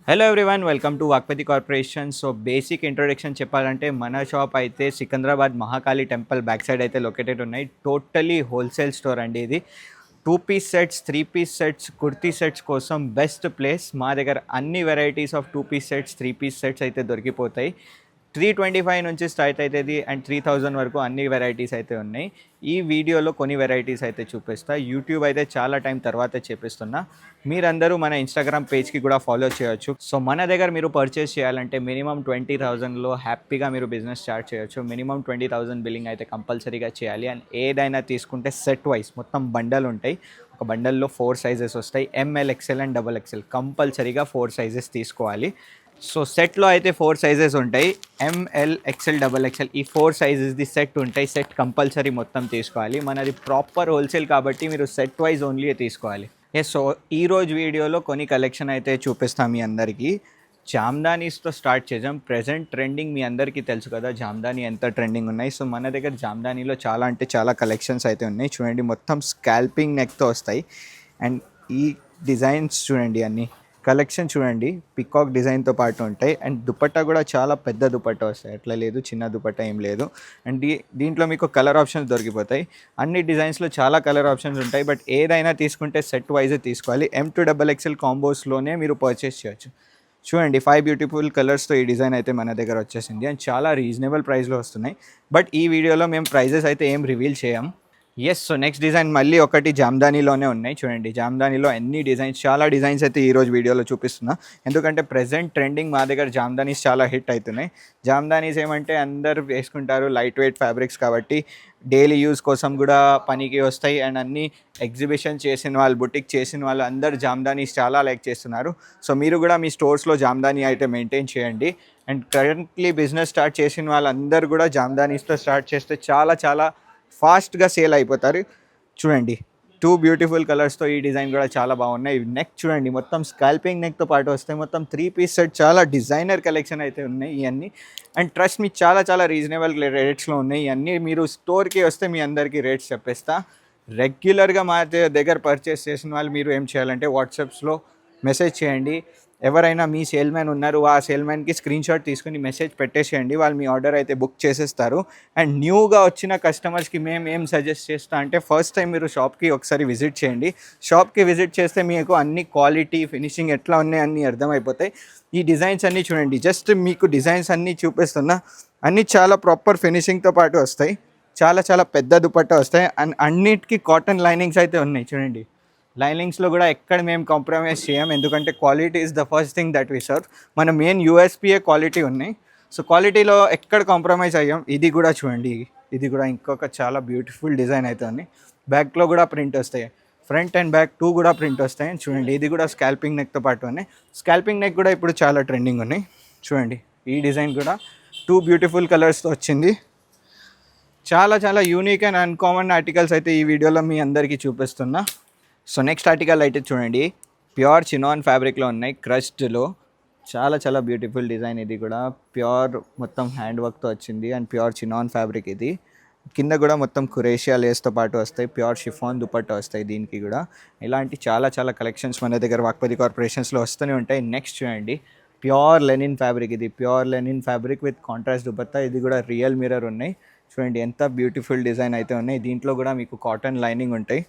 Hello everyone, welcome to Vakpati corporation. So basic introduction చెప్పాలంటే మన shop అయితే Secunderabad Mahakali temple back side అయితే లొకేటెడ్ ఉన్నాయి. టోటలీ హోల్సేల్ స్టోర్ అండి ఇది. 2 piece sets, 3 piece sets, kurti sets కోసం బెస్ట్ ప్లేస్. మా దగ్గర అన్ని varieties of 2 piece sets, 3 piece sets అయితే దొరికిపోతాయి. 325 నుంచి స్టార్ట్ అవుతుంది అండ్ 3000 వరకు అన్ని వెరైటీస్ అయితే ఉన్నాయి. ఈ వీడియోలో కొన్ని వెరైటీస్ అయితే చూపిస్తా. యూట్యూబ్ అయితే చాలా టైం తర్వాత చూపిస్తున్నా. మీరందరూ మన ఇన్స్టాగ్రామ్ పేజ్కి కూడా ఫాలో చేయొచ్చు. సో మన దగ్గర మీరు పర్చేస్ చేయాలంటే మినిమం 20,000లో హ్యాపీగా మీరు బిజినెస్ స్టార్ట్ చేయొచ్చు. మినిమం 20,000 బిల్లింగ్ అయితే కంపల్సరీగా చేయాలి. అండ్ ఏదైనా తీసుకుంటే సెట్ వైస్ మొత్తం బండల్ ఉంటాయి. ఒక బండల్లో 4 సైజెస్ వస్తాయి. ఎంఎల్, ఎక్స్ఎల్ అండ్ XXL కంపల్సరీగా 4 సైజెస్ తీసుకోవాలి. సో సెట్లో అయితే 4 సైజెస్ ఉంటాయి. ఎంఎల్, ఎక్స్ఎల్, XXL ఈ 4 సైజెస్ది సెట్ ఉంటాయి. సెట్ కంపల్సరీ మొత్తం తీసుకోవాలి. మనది ప్రాపర్ హోల్సేల్ కాబట్టి మీరు సెట్ వైజ్ ఓన్లీ తీసుకోవాలి. సో ఈరోజు వీడియోలో కొన్ని కలెక్షన్ అయితే చూపిస్తాం మీ అందరికీ. జామ్దానీస్తో స్టార్ట్ చేద్దాం. ప్రెజెంట్ ట్రెండింగ్ మీ అందరికీ తెలుసు కదా, జామ్దానీ ఎంత ట్రెండింగ్ ఉన్నాయి. సో మన దగ్గర జామ్దానీలో చాలా అంటే చాలా కలెక్షన్స్ అయితే ఉన్నాయి. చూడండి, మొత్తం స్కాల్పింగ్ నెక్తో వస్తాయి. అండ్ ఈ డిజైన్స్ చూడండి, అన్నీ కలెక్షన్ చూడండి, పికాక్ డిజైన్తో పాటు ఉంటాయి. అండ్ దుపట్టా కూడా చాలా పెద్ద దుపట్టా వస్తాయి, అట్లా లేదు చిన్న దుపట్టా ఏం లేదు. అండ్ దీంట్లో మీకు కలర్ ఆప్షన్స్ దొరికిపోతాయి. అన్ని డిజైన్స్లో చాలా కలర్ ఆప్షన్స్ ఉంటాయి. బట్ ఏదైనా తీసుకుంటే సెట్ వైజే తీసుకోవాలి. M2XXL కాంబోస్లోనే మీరు పర్చేస్ చేయొచ్చు. చూడండి, 5 బ్యూటిఫుల్ కలర్స్తో ఈ డిజైన్ అయితే మన దగ్గర వచ్చేసింది. అండ్ చాలా రీజనబుల్ ప్రైస్లో వస్తున్నాయి. బట్ ఈ వీడియోలో మేము ప్రైజెస్ అయితే ఏం రివీల్ చేయం. సో నెక్స్ట్ డిజైన్ మళ్ళీ ఒకటి జామ్దానీలోనే ఉన్నాయి. చూడండి, జామ్దానీలో ఎన్ని డిజైన్స్, చాలా డిజైన్స్ అయితే ఈరోజు వీడియోలో చూపిస్తున్నా. ఎందుకంటే ప్రెజెంట్ ట్రెండింగ్ మా దగ్గర జామ్దానీస్ చాలా హిట్ అవుతున్నాయి. జామ్దానీస్ ఏమంటే అందరు వేసుకుంటారు, లైట్ వెయిట్ ఫ్యాబ్రిక్స్ కాబట్టి డైలీ యూజ్ కోసం కూడా పనికి వస్తాయి. అండ్ అన్ని ఎగ్జిబిషన్ చేసిన వాళ్ళు, బుటిక్ చేసిన వాళ్ళు అందరు జామ్దానీస్ చాలా లైక్ చేస్తున్నారు. సో మీరు కూడా మీ స్టోర్స్లో జామ్దానీ అయితే మెయింటైన్ చేయండి. అండ్ కరెంట్లీ బిజినెస్ స్టార్ట్ చేసిన వాళ్ళందరూ కూడా జామ్దానీస్తో స్టార్ట్ చేస్తే చాలా చాలా ఫాస్ట్గా సేల్ అయిపోతారు. చూడండి, 2 బ్యూటిఫుల్ కలర్స్తో ఈ డిజైన్ కూడా చాలా బాగున్నాయి. నెక్ చూడండి, మొత్తం స్కాల్పింగ్ నెక్తో పాటు వస్తాయి. మొత్తం 3 పీస్ సెట్, చాలా డిజైనర్ కలెక్షన్ అయితే ఉన్నాయి ఇవన్నీ. అండ్ ట్రస్ట్ మీ చాలా చాలా రీజనబుల్ రేట్స్లో ఉన్నాయి ఇవన్నీ. మీరు స్టోర్కి వస్తే మీ అందరికీ రేట్స్ చెప్పేస్తా. రెగ్యులర్గా మా దగ్గర పర్చేస్ చేసిన వాళ్ళు మీరు ఏం చేయాలంటే వాట్సాప్స్లో మెసేజ్ చేయండి. ఎవరైనా మీ సేల్మ్యాన్ ఉన్నారు, ఆ సేల్మ్యాన్కి స్క్రీన్ షాట్ తీసుకుని మెసేజ్ పెట్టేసేయండి. వాళ్ళు మీ ఆర్డర్ అయితే బుక్ చేసేస్తారు. అండ్ న్యూగా వచ్చిన కస్టమర్స్కి మేము ఏం సజెస్ట్ చేస్తాం అంటే, ఫస్ట్ టైం మీరు షాప్కి ఒకసారి విజిట్ చేయండి. షాప్కి విజిట్ చేస్తే మీకు అన్ని క్వాలిటీ, ఫినిషింగ్ ఎట్లా ఉన్నాయి అన్నీ అర్థమైపోతాయి. ఈ డిజైన్స్ అన్నీ చూడండి, జస్ట్ మీకు డిజైన్స్ అన్నీ చూపిస్తున్నా. అన్నీ చాలా ప్రాపర్ ఫినిషింగ్తో పాటు వస్తాయి. చాలా చాలా పెద్ద దుపట్టా వస్తాయి. అండ్ అన్నిటికీ కాటన్ లైనింగ్స్ అయితే ఉన్నాయి. చూడండి, లైనింగ్స్లో కూడా ఎక్కడ మేము కాంప్రమైజ్ చేయం. ఎందుకంటే quality is the first thing that we serve. మన మెయిన్ యూఎస్పీఏ క్వాలిటీ ఉన్నాయి. సో క్వాలిటీలో ఎక్కడ కాంప్రమైజ్ అయ్యాం. ఇది కూడా చూడండి, ఇది కూడా ఇంకొక చాలా బ్యూటిఫుల్ డిజైన్ అయితే ఉంది. బ్యాక్లో కూడా ప్రింట్ వస్తాయి, ఫ్రంట్ అండ్ బ్యాక్ 2 కూడా ప్రింట్ వస్తాయి. చూడండి, ఇది కూడా స్కాల్పింగ్ నెక్తో పాటు ఉన్నాయి. స్కాల్పింగ్ నెక్ కూడా ఇప్పుడు చాలా ట్రెండింగ్ ఉన్నాయి. చూడండి, ఈ డిజైన్ కూడా 2 బ్యూటిఫుల్ కలర్స్తో వచ్చింది. చాలా చాలా యూనిక్ అండ్ అన్కామన్ ఆర్టికల్స్ అయితే ఈ వీడియోలో మీ అందరికీ చూపిస్తున్నా. సో నెక్స్ట్ ఆర్టికల్ అయితే చూడండి, ప్యూర్ చినాన్ ఫ్యాబ్రిక్లో ఉన్నాయి, క్రష్డ్లో. చాలా చాలా బ్యూటిఫుల్ డిజైన్. ఇది కూడా ప్యూర్ మొత్తం హ్యాండ్ వర్క్తో వచ్చింది. అండ్ ప్యూర్ చినాన్ ఫ్యాబ్రిక్ ఇది. కింద కూడా మొత్తం కురేషియా లేస్తో పాటు వస్తాయి. ప్యూర్ షిఫాన్ దుపట్టా వస్తాయి దీనికి కూడా. ఇలాంటి చాలా చాలా కలెక్షన్స్ మన దగ్గర వాక్పతి కార్పొరేషన్స్లో వస్తూనే ఉంటాయి. నెక్స్ట్ చూడండి, ప్యూర్ లెనిన్ ఫ్యాబ్రిక్. ఇది pure linen fabric with contrast dupatta. ఇది కూడా రియల్ మిర్రర్ ఉన్నాయి. చూడండి, ఎంత బ్యూటిఫుల్ డిజైన్ అయితే ఉన్నాయి. దీంట్లో కూడా మీకు కాటన్ లైనింగ్ ఉంటాయి.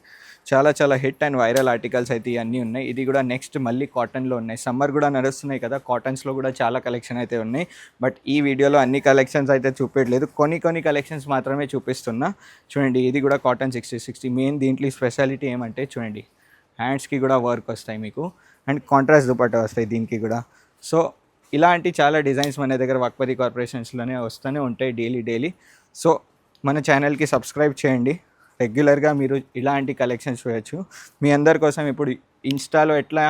చాలా చాలా హిట్ అండ్ వైరల్ ఆర్టికల్స్ అయితే ఇవన్నీ ఉన్నాయి. ఇది కూడా నెక్స్ట్ మళ్ళీ కాటన్లో ఉన్నాయి. సమ్మర్ కూడా నడుస్తున్నాయి కదా, కాటన్స్లో కూడా చాలా కలెక్షన్ అయితే ఉన్నాయి. బట్ ఈ వీడియోలో అన్ని కలెక్షన్స్ అయితే చూపించలేదు, కొన్ని కలెక్షన్స్ మాత్రమే చూపిస్తున్నా. చూడండి, ఇది కూడా కాటన్ 60/60. మెయిన్ దీంట్లో స్పెషాలిటీ ఏమంటే చూడండి, హ్యాండ్స్కి కూడా వర్క్ వస్తాయి మీకు. అండ్ కాంట్రాస్ట్ దుపట్టా వస్తాయి దీనికి కూడా. సో ఇలాంటి చాలా డిజైన్స్ మన దగ్గర వాక్పతి కార్పొరేషన్స్లోనే వస్తూనే ఉంటాయి డైలీ. సో మన ఛానల్కి సబ్స్క్రైబ్ చేయండి. రెగ్యులర్గా మీరు ఇలాంటి కలెక్షన్స్ చూడొచ్చు. మీ అందరి కోసం ఇప్పుడు ఇన్స్టాలో ఎట్లా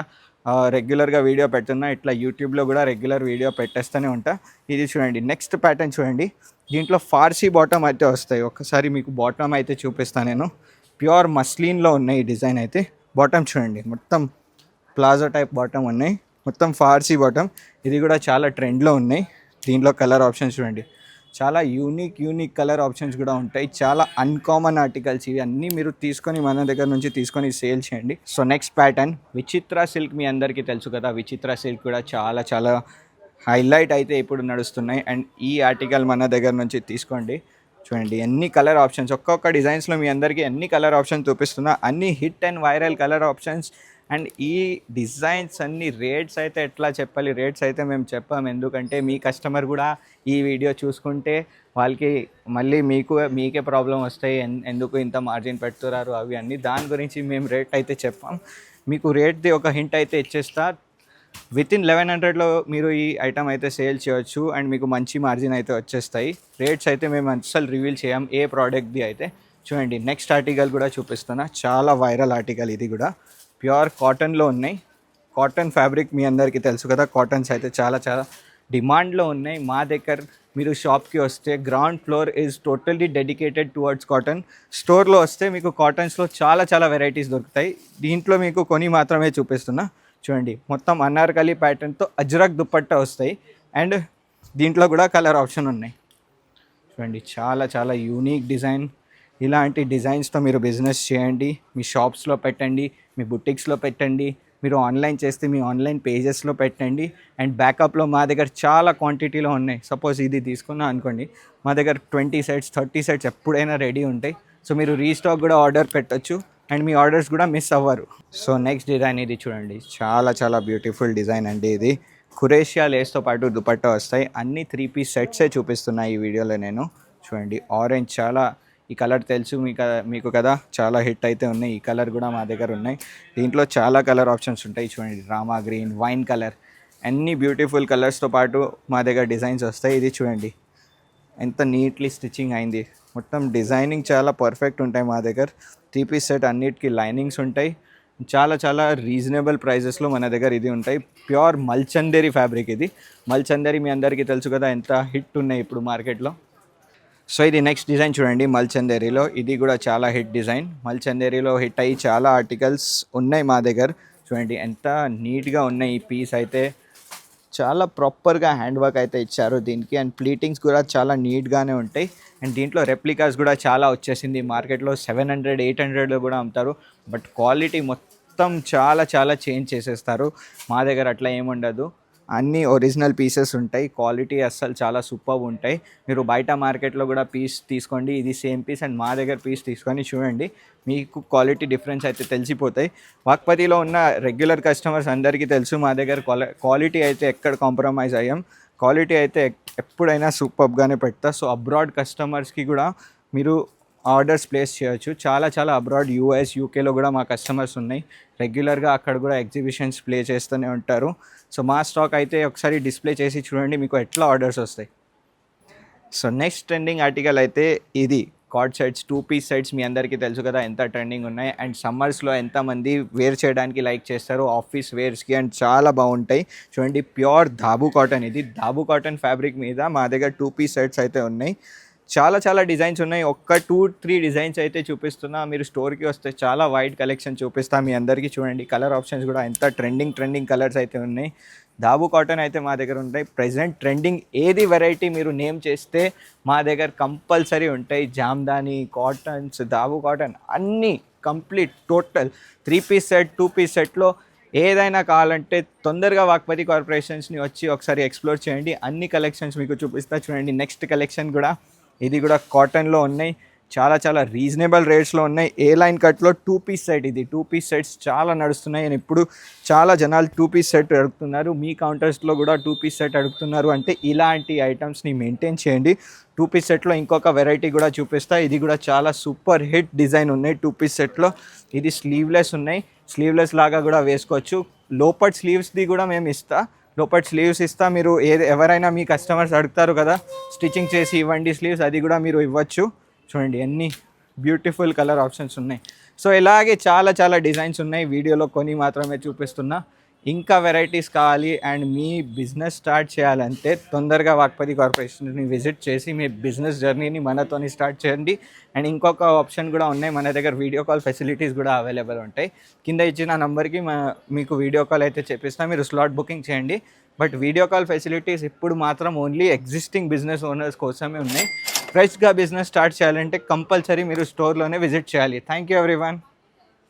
రెగ్యులర్గా వీడియో పెడుతున్నా, ఇట్లా యూట్యూబ్లో కూడా రెగ్యులర్ వీడియో పెట్టేస్తూనే ఉంటా. ఇది చూడండి, నెక్స్ట్ ప్యాటర్న్ చూడండి. దీంట్లో ఫార్సీ బాటమ్ అయితే వస్తాయి. ఒక్కసారి మీకు బాటమ్ అయితే చూపిస్తాను నేను. ప్యూర్ మస్లిన్లో ఉన్నాయి ఈ డిజైన్ అయితే. బాటమ్ చూడండి, మొత్తం ప్లాజో టైప్ బాటమ్ ఉన్నాయి, మొత్తం ఫార్సీ బాటమ్. ఇది కూడా చాలా ట్రెండ్లో ఉన్నాయి. దీంట్లో కలర్ ఆప్షన్స్ చూడండి, చాలా యూనిక్ కలర్ ఆప్షన్స్ కూడా ఉంటాయి. చాలా అన్కామన్ ఆర్టికల్స్ ఇవి అన్నీ మీరు తీసుకొని మన దగ్గర నుంచి తీసుకొని సేల్ చేయండి. సో నెక్స్ట్ ప్యాటర్న్ విచిత్ర సిల్క్, మీ అందరికీ తెలుసు కదా, విచిత్ర సిల్క్ కూడా చాలా హైలైట్ అయితే ఇప్పుడు నడుస్తున్నాయి. అండ్ ఈ ఆర్టికల్ మన దగ్గర నుంచి తీసుకోండి. చూడండి ఎన్ని కలర్ ఆప్షన్స్, ఒక్కొక్క డిజైన్స్లో మీ అందరికీ ఎన్ని కలర్ ఆప్షన్స్ చూపిస్తున్నా, అన్ని hit and viral colour options. And ఈ డిజైన్స్ అన్ని రేట్స్ అయితే ఎట్లా చెప్పాలి, రేట్స్ అయితే మేము చెప్పాము, ఎందుకంటే మీ కస్టమర్ కూడా ఈ వీడియో చూసుకుంటే వాళ్ళకి మళ్ళీ మీకే ప్రాబ్లం వస్తాయి, ఎందుకు ఇంత మార్జిన్ పెడుతున్నారు అవి అన్నీ. దాని గురించి మేము రేట్ అయితే చెప్పాం. మీకు రేట్ది ఒక హింట్ అయితే ఇచ్చేస్తా. వితిన్ 1100లో మీరు ఈ ఐటమ్ అయితే సేల్ చేయొచ్చు అండ్ మీకు మంచి మార్జిన్ అయితే వచ్చేస్తాయి. రేట్స్ అయితే మేము అసలు రివీల్ చేయం ఏ ప్రోడక్ట్ది అయితే. చూడండి నెక్స్ట్ ఆర్టికల్ కూడా చూపిస్తున్నా, చాలా వైరల్ ఆర్టికల్ ఇది కూడా. ప్యూర్ కాటన్లో ఉన్నాయి. కాటన్ ఫ్యాబ్రిక్ మీ అందరికీ తెలుసు కదా, కాటన్స్ అయితే చాలా డిమాండ్లో ఉన్నాయి. మా దగ్గర మీరు షాప్కి వస్తే ground floor is totally dedicated towards cotton. స్టోర్లో వస్తే మీకు కాటన్స్లో చాలా వెరైటీస్ దొరుకుతాయి. దీంట్లో మీకు కొన్ని మాత్రమే చూపిస్తున్నా. చూడండి మొత్తం అనార్కలి ప్యాటర్న్తో అజ్రక్ దుపట్టా వస్తాయి అండ్ దీంట్లో కూడా కలర్ ఆప్షన్ ఉన్నాయి. చూడండి చాలా యూనిక్ డిజైన్. ఇలాంటి డిజైన్స్తో మీరు బిజినెస్ చేయండి, మీ షాప్స్లో పెట్టండి, మీ బుటిక్స్లో పెట్టండి, మీరు ఆన్లైన్ చేస్తే మీ ఆన్లైన్ పేజెస్లో పెట్టండి. అండ్ బ్యాకప్లో మా దగ్గర చాలా క్వాంటిటీలో ఉన్నాయి. సపోజ్ ఇది తీసుకున్నా అనుకోండి, మా దగ్గర 20 సెట్స్ 30 సెట్స్ ఎప్పుడైనా రెడీ ఉంటాయి. సో మీరు రీస్టాక్ కూడా ఆర్డర్ పెట్టచ్చు అండ్ మీ ఆర్డర్స్ కూడా మిస్ అవ్వరు. సో నెక్స్ట్ డిజైన్ ఇది చూడండి, చాలా బ్యూటిఫుల్ డిజైన్ అండి. ఇది కురేషియా లేస్తో పాటు దుపట్టా వస్తాయి. అన్ని 3 పీస్ సెట్సే చూపిస్తున్నాయి ఈ వీడియోలో నేను. చూడండి ఆరెంజ్, చాలా ఈ కలర్ తెలుసు మీకు కదా, చాలా హిట్ అయితే ఉన్నాయి. ఈ కలర్ కూడా మా దగ్గర ఉన్నాయి. దీంట్లో చాలా కలర్ ఆప్షన్స్ ఉంటాయి. చూడండి రామా గ్రీన్, వైన్ కలర్, అన్ని బ్యూటిఫుల్ కలర్స్తో పాటు మా దగ్గర డిజైన్స్ వస్తాయి. ఇది చూడండి ఎంత నీట్లీ స్టిచ్చింగ్ అయింది. మొత్తం డిజైనింగ్ చాలా పర్ఫెక్ట్ ఉంటాయి మా దగ్గర. 3 పీస్ సెట్ అన్నిటికీ లైనింగ్స్ ఉంటాయి. చాలా రీజనబుల్ ప్రైజెస్లో మన దగ్గర ఇది ఉంటాయి. ప్యూర్ మల్చందేరి ఫ్యాబ్రిక్ ఇది. మల్చందేరి మీ అందరికీ తెలుసు కదా, ఎంత హిట్ ఉన్నాయి ఇప్పుడు మార్కెట్లో. సో ఇది నెక్స్ట్ డిజైన్ చూడండి మల్చందేరిలో. ఇది కూడా చాలా హిట్ డిజైన్. మల్చందేరిలో హిట్ అయ్యి చాలా ఆర్టికల్స్ ఉన్నాయి మా దగ్గర. చూడండి ఎంత నీట్గా ఉన్నాయి. ఈ పీస్ అయితే చాలా ప్రాపర్గా హ్యాండ్ వర్క్ అయితే ఇచ్చారు దీనికి. అండ్ ప్లీటింగ్స్ కూడా చాలా నీట్గానే ఉంటాయి. అండ్ దీంట్లో రెప్లికాస్ కూడా చాలా వచ్చేసింది. మార్కెట్లో 700, 800లో కూడా అమ్ముతారు. బట్ క్వాలిటీ మొత్తం చాలా చేంజ్ చేసేస్తారు. మా దగ్గర అట్లా ఏముండదు, అన్నీ ఒరిజినల్ పీసెస్ ఉంటాయి. క్వాలిటీ అస్సలు చాలా సూపర్ ఉంటాయి. మీరు బయట మార్కెట్లో కూడా పీస్ తీసుకోండి, ఇది సేమ్ పీస్, అండ్ మా దగ్గర పీస్ తీసుకొని చూడండి, మీకు క్వాలిటీ డిఫరెన్స్ అయితే తెలిసిపోతాయి. వాక్పతిలో ఉన్న రెగ్యులర్ కస్టమర్స్ అందరికీ తెలుసు, మా దగ్గర క్వాలిటీ అయితే ఎక్కడ కాంప్రమైజ్ అయ్యాం. క్వాలిటీ అయితే ఎప్పుడైనా సూపర్గానే పెడతా. సో అబ్రాడ్ కస్టమర్స్కి కూడా మీరు ఆర్డర్స్ ప్లేస్ చేయొచ్చు. చాలా అబ్రాడ్ US, UKలో కూడా మా కస్టమర్స్ ఉన్నాయి. రెగ్యులర్గా అక్కడ కూడా ఎగ్జిబిషన్స్ ప్లే చేస్తూనే ఉంటారు. సో మా స్టాక్ అయితే ఒకసారి డిస్ప్లే చేసి చూడండి, మీకు ఎట్లా ఆర్డర్స్ వస్తాయి. సో నెక్స్ట్ ట్రెండింగ్ ఆర్టికల్ అయితే ఇది కార్డ్ సెట్స్, 2 పీస్ సెట్స్. మీ అందరికీ తెలుసు కదా ఎంత ట్రెండింగ్ ఉన్నాయి. అండ్ సమ్మర్స్లో ఎంతమంది వేర్ చేయడానికి లైక్ చేస్తారు ఆఫీస్ వేర్స్కి, అండ్ చాలా బాగుంటాయి. చూడండి ప్యూర్ ధాబు కాటన్. ఇది ధాబు కాటన్ ఫ్యాబ్రిక్ మీద మా దగ్గర 2 పీస్ సెట్స్ అయితే ఉన్నాయి. చాలా డిజైన్స్ ఉన్నాయి. 2-3 డిజైన్స్ అయితే చూపిస్తున్నా. మీరు స్టోర్కి వస్తే చాలా వైడ్ కలెక్షన్ చూపిస్తా మీ అందరికీ. చూడండి కలర్ ఆప్షన్స్ కూడా ఎంత ట్రెండింగ్ కలర్స్ అయితే ఉన్నాయి. ధాబు కాటన్ అయితే మా దగ్గర ఉంటాయి. ప్రెజెంట్ ట్రెండింగ్ ఏది వెరైటీ మీరు నేమ్ చేస్తే మా దగ్గర కంపల్సరీ ఉంటాయి. జామ్దాని, కాటన్స్, ధాబు కాటన్ అన్నీ complete total 3 piece set, 2 piece సెట్లో ఏదైనా కావాలంటే తొందరగా వాక్పతి కార్పొరేషన్స్ని వచ్చి ఒకసారి ఎక్స్ప్లోర్ చేయండి. అన్ని కలెక్షన్స్ మీకు చూపిస్తా. చూడండి నెక్స్ట్ కలెక్షన్ కూడా, ఇది కూడా కాటన్లో ఉన్నాయి. చాలా రీజనబుల్ రేట్స్లో ఉన్నాయి. ఏ లైన్ కట్లో 2 పీస్ సెట్. ఇది 2 పీస్ సెట్స్ చాలా నడుస్తున్నాయి. అండ్ ఇప్పుడు చాలా జనాలు 2 పీస్ సెట్ అడుగుతున్నారు. మీ కౌంటర్స్లో కూడా 2 పీస్ సెట్ అడుగుతున్నారు అంటే ఇలాంటి ఐటమ్స్ని మెయింటైన్ చేయండి. 2 పీస్ సెట్లో ఇంకొక వెరైటీ కూడా చూపిస్తా. ఇది కూడా చాలా సూపర్ హిట్ డిజైన్ ఉన్నాయి 2 పీస్ సెట్లో. ఇది స్లీవ్లెస్ ఉన్నాయి. స్లీవ్లెస్ లాగా కూడా వేసుకోవచ్చు. లోపట్ స్లీవ్స్ది కూడా మేము ఇస్తా. లోపట్ స్లీవ్స్ ఇస్తా. మీరు ఎవరైనా మీ కస్టమర్స్ అడుగుతారు కదా స్టిచ్చింగ్ చేసి ఇవ్వండి స్లీవ్స్, అది కూడా మీరు ఇవ్వచ్చు. చూడండి అన్ని బ్యూటిఫుల్ కలర్ ఆప్షన్స్ ఉన్నాయి. సో ఇలాగే చాలా డిజైన్స్ ఉన్నాయి. వీడియోలో కొన్ని మాత్రమే చూపిస్తున్నా. ఇంకా వెరైటీస్ కావాలి అండ్ మీ బిజినెస్ స్టార్ట్ చేయాలంటే తొందరగా వాక్పతి కార్పొరేషన్ని విజిట్ చేసి మీ బిజినెస్ జర్నీని మనతోని స్టార్ట్ చేయండి. అండ్ ఇంకొక ఆప్షన్ కూడా ఉన్నాయి, మన దగ్గర వీడియో కాల్ ఫెసిలిటీస్ కూడా అవైలబుల్ ఉంటాయి. కింద ఇచ్చిన నంబర్కి మీకు వీడియో కాల్ అయితే చెప్పిస్తాం, మీరు స్లాట్ బుకింగ్ చేయండి. బట్ వీడియో కాల్ ఫెసిలిటీస్ ఇప్పుడు మాత్రం ఓన్లీ ఎగ్జిస్టింగ్ బిజినెస్ ఓనర్స్ కోసమే ఉన్నాయి. ఫ్రెష్గా బిజినెస్ స్టార్ట్ చేయాలంటే కంపల్సరీ మీరు స్టోర్లోనే విజిట్ చేయాలి. Thank you everyone.